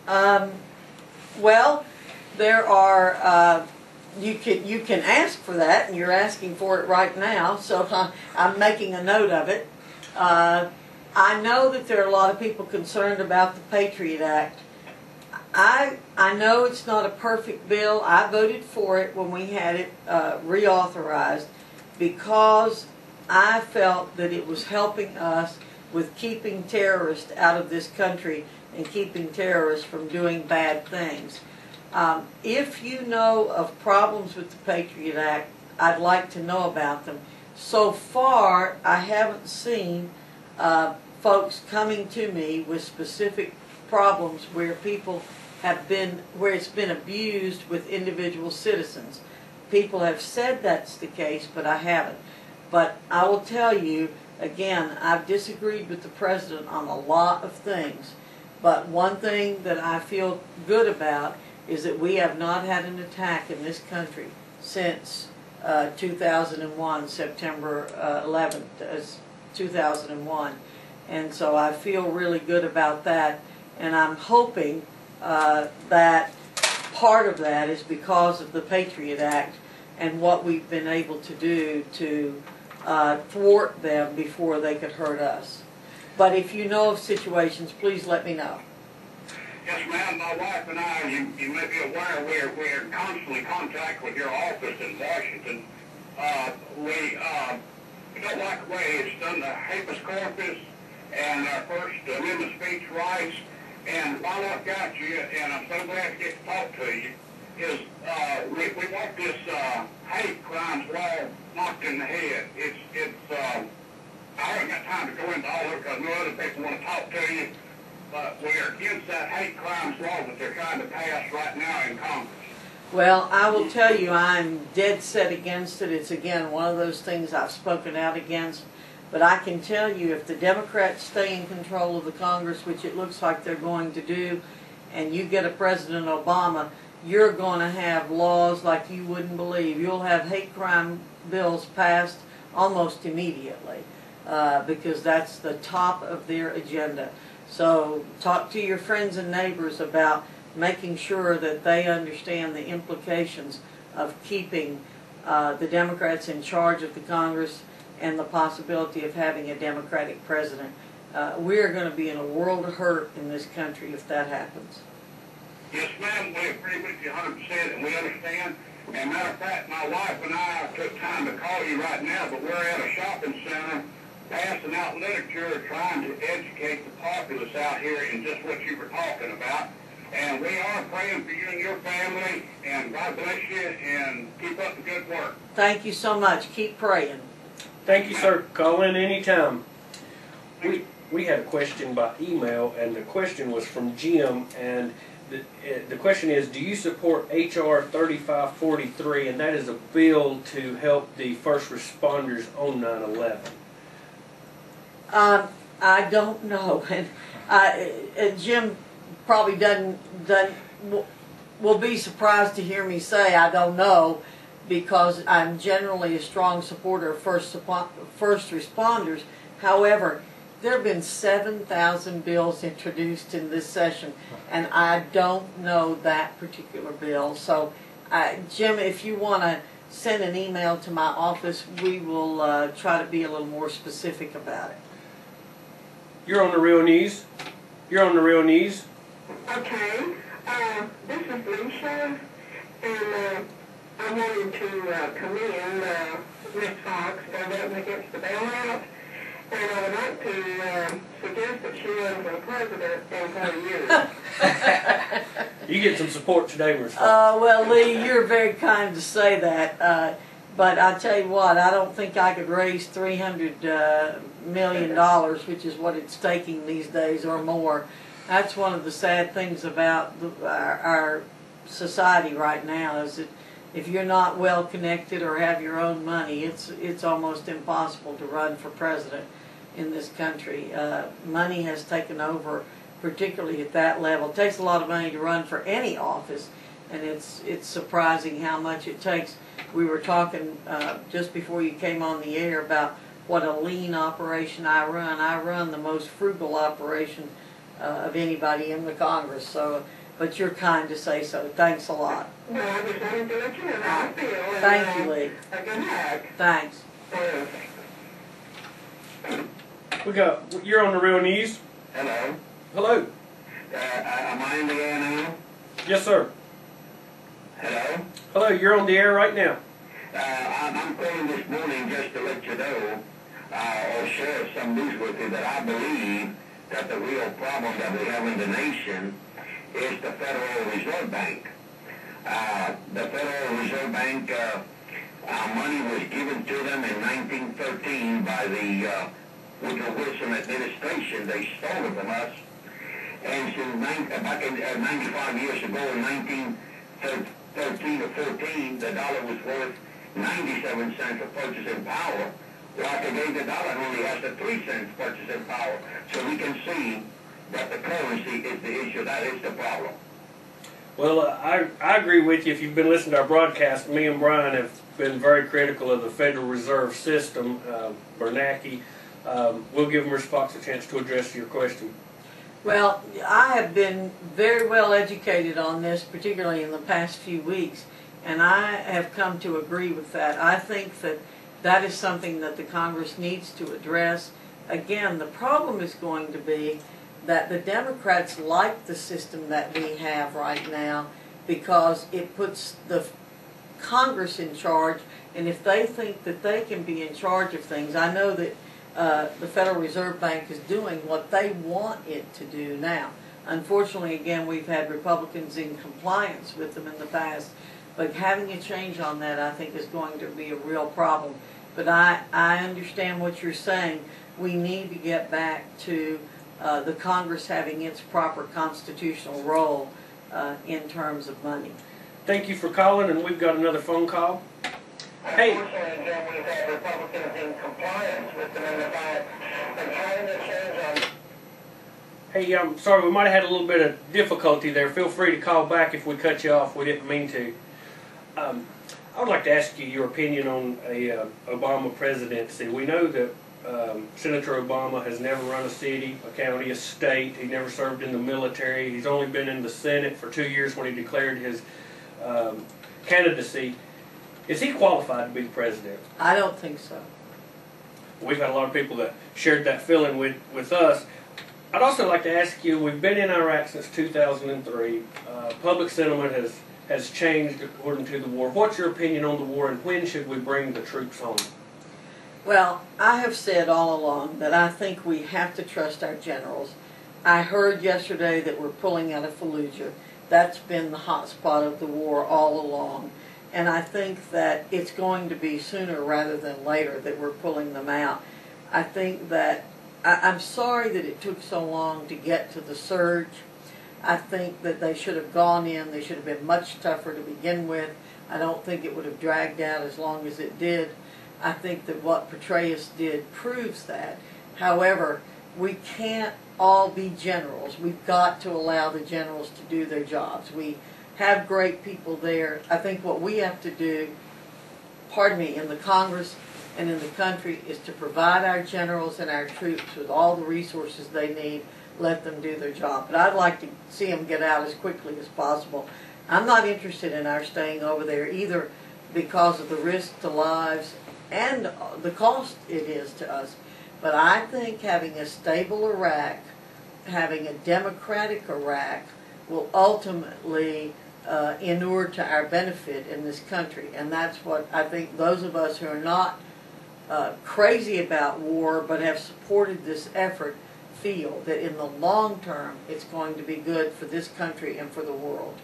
Well, there are, you can ask for that, and you're asking for it right now, so I'm making a note of it. I know that there are a lot of people concerned about the Patriot Act. I know it's not a perfect bill. I voted for it when we had it reauthorized because I felt that it was helping us with keeping terrorists out of this country and keeping terrorists from doing bad things. If you know of problems with the Patriot Act, I'd like to know about them. So far, I haven't seen folks coming to me with specific problems where people have been, where it's been abused with individual citizens. People have said that's the case, but I haven't. But I will tell you, again, I've disagreed with the president on a lot of things. But one thing that I feel good about is that we have not had an attack in this country since 2001, September 11th, 2001. And so I feel really good about that. And I'm hoping that part of that is because of the Patriot Act and what we've been able to do to thwart them before they could hurt us. But if you know of situations, please let me know. Yes, ma'am. My wife and I, you may be aware, we're in constantly contact with your office in Washington. We don't like the way it's done the habeas corpus and our First Amendment speech rights. And while I've got you, and I'm so glad to get to talk to you, is we want this hate crimes law knocked in the head. I haven't got time to go into all of it because no other people want to talk to you, but we're against that hate crimes law that they're trying to pass right now in Congress. Well, I will tell you, I'm dead set against it. It's, again, one of those things I've spoken out against. But I can tell you, if the Democrats stay in control of the Congress, which it looks like they're going to do, and you get a President Obama, you're going to have laws like you wouldn't believe. You'll have hate crime bills passed almost immediately because that's the top of their agenda. So talk to your friends and neighbors about making sure that they understand the implications of keeping the Democrats in charge of the Congress and the possibility of having a Democratic president. We're going to be in a world of hurt in this country if that happens. Yes, ma'am. We agree with you 100%, and we understand. And matter of fact, my wife and I took time to call you right now, but we're at a shopping center passing out literature, trying to educate the populace out here in just what you were talking about. And we are praying for you and your family, and God bless you, and keep up the good work. Thank you so much. Keep praying. Thank you, sir. Call in anytime. We had a question by email, and the question was from Jim, and the question is, do you support H.R. 3543, and that is a bill to help the first responders on 9/11? I don't know, and Jim probably will be surprised to hear me say I don't know, because I'm generally a strong supporter of first responders. However, there have been 7,000 bills introduced in this session, and I don't know that particular bill. So, Jim, if you want to send an email to my office, we will try to be a little more specific about it. You're on the Real News. You're on the Real News. Okay. This is Lisa, and I wanted to commend Ms. Foxx for voting against the bailout, and I would like to suggest that she run for president in 30 years. You get some support today, Ms. Foxx. Well, Lee, you're very kind to say that, but I tell you what, I don't think I could raise $300 million, which is what it's taking these days, or more. That's one of the sad things about our society right now, is that if you're not well connected or have your own money, it's almost impossible to run for president in this country. Money has taken over, particularly at that level. It takes a lot of money to run for any office, and it's surprising how much it takes. We were talking just before you came on the air about what a lean operation I run. I run the most frugal operation of anybody in the Congress. So, but you're kind to say so. Thanks a lot. No, I just wanted to let you know how I feel. And, Thank you, Lee. Good luck. Thanks. You're on the Real News. Hello. Hello. Am I in the air now? Yes, sir. Hello. Hello, you're on the air right now. I'm calling this morning just to let you know, or share some news with you that I believe that the real problem that we have in the nation is the Federal Reserve Bank. The Federal Reserve Bank, money was given to them in 1913 by the Woodrow Wilson administration. They stole it from us. And since back in 95 years ago, in 1913 or 14, the dollar was worth 97 cents of purchasing power. Well, today the dollar only has the 3 cents purchasing power. So we can see that the currency is the issue. That is the problem. Well, I agree with you. If you've been listening to our broadcast, me and Brian have been very critical of the Federal Reserve System, Bernanke. We'll give Ms. Foxx a chance to address your question. Well, I have been very well educated on this, particularly in the past few weeks, and I have come to agree with that. I think that that is something that the Congress needs to address. Again, the problem is going to be that the Democrats like the system that we have right now because it puts the Congress in charge, and if they think that they can be in charge of things, I know that the Federal Reserve Bank is doing what they want it to do now. Unfortunately, again, we've had Republicans in compliance with them in the past, but having a change on that, I think, is going to be a real problem. But I understand what you're saying. We need to get back to the Congress having its proper constitutional role in terms of money. Thank you for calling, and we've got another phone call. Hey. Unfortunately, again, we've had Republicans in compliance with them in the past, and trying to change on. Hey, I'm sorry, we might have had a little bit of difficulty there. Feel free to call back if we cut you off. We didn't mean to. I would like to ask you your opinion on a Obama presidency. We know that Senator Obama has never run a city, a county, a state. He never served in the military. He's only been in the Senate for 2 years when he declared his candidacy. Is he qualified to be the president? I don't think so. We've had a lot of people that shared that feeling with us. I'd also like to ask you, we've been in Iraq since 2003. Public sentiment has changed according to the war. What's your opinion on the war, and when should we bring the troops home? Well, I have said all along that I think we have to trust our generals. I heard yesterday that we're pulling out of Fallujah. That's been the hot spot of the war all along. And I think that it's going to be sooner rather than later that we're pulling them out. I think that, I'm sorry that it took so long to get to the surge. I think that they should have gone in. They should have been much tougher to begin with. I don't think it would have dragged out as long as it did. I think that what Petraeus did proves that. However, we can't all be generals. We've got to allow the generals to do their jobs. We have great people there. I think what we have to do, in the Congress and in the country, is to provide our generals and our troops with all the resources they need, let them do their job. But I'd like to see them get out as quickly as possible. I'm not interested in our staying over there either because of the risk to lives and the cost it is to us. But I think having a stable Iraq, having a democratic Iraq, will ultimately inure to our benefit in this country. And that's what I think those of us who are not crazy about war but have supported this effort feel, that in the long term it's going to be good for this country and for the world.